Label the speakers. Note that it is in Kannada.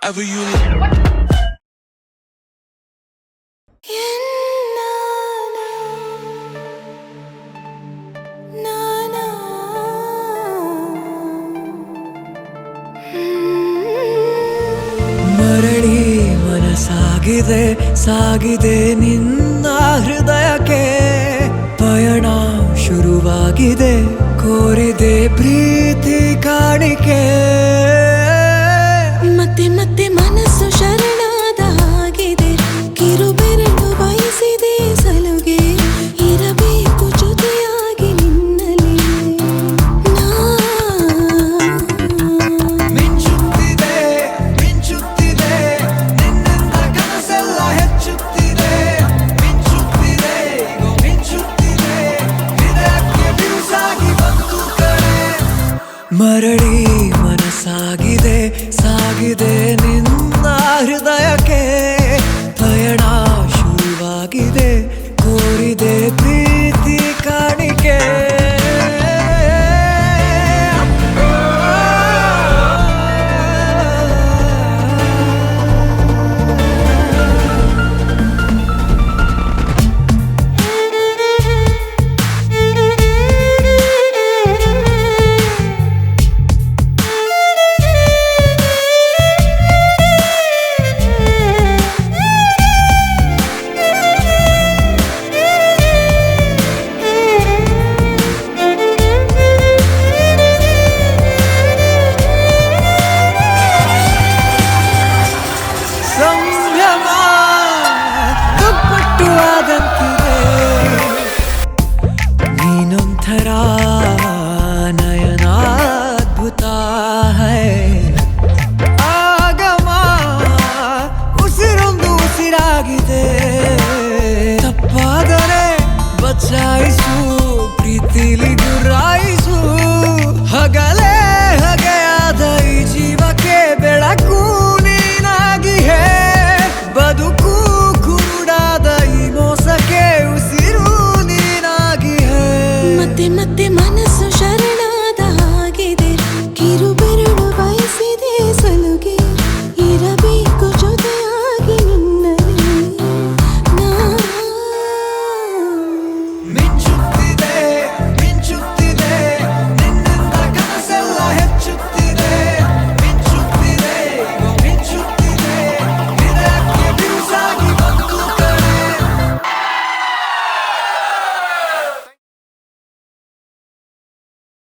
Speaker 1: however you
Speaker 2: ಮರಳಿ ಮನಸಾಗಿದೆ ಸಾಗಿದೆ ನಿನ್ನ ಹೃದಯಕ್ಕೆ ಪಯಣ ಶುರುವಾಗಿದೆ ಕೋರಿದೆ ಪ್ರೀತಿ ಕಾಣಿಕೆ
Speaker 3: ಮತ್ತೆ ಮತ್ತೆ ಮನಸ್ಸು ಶರಣಾದ ಹಾಗಿದೆ ಕಿರುಬೆರಳು ಬಯಸಿದೆ ಸಲುಗೆ ಇರಬೇಕು ಜೊತೆಯಾಗಿ ನಿನ್ನಲ್ಲಿ
Speaker 2: ಮಿಂಚುತ್ತಿದೆ ಮಿಂಚುತ್ತಿದೆ ನಿನ್ನಿಂದ ಕನಸೆಲ್ಲ ಹೆಚ್ಚುತ್ತಿದೆ ಮಿಂಚುತ್ತಿದೆ ಈಗ ಮಿಂಚುತ್ತಿದೆ ಹೃದಯಕ್ಕೆ ಬಿರುಸಾಗಿ ಬಂತು ಕಡೆ ಮರಳಿ ಮನಸ್ಸಾಗಿದೆ ಸಾಗಿದೆ ನಿನ್ನ ಹೃದಯಕ್ಕೆ ಪಯಣ ಶುರುವಾಗಿದೆ ಕೋರಿದೆ ಪ್ರೀತಿ ಕಾಣಿಕೆ ಸಂಭ್ರಮ ದುಪ್ಪಟ್ಟು ಆದಂತಿದೆ ನೀನೊಂಥರ ನಯನಾದ್ಭುತ ಹೈ ಆಗಮ ಉಸಿರೊಂದು ಉಸಿರಾಗಿದೆ ತಪ್ಪಾದರೆ ಬಚಾಯಿಸು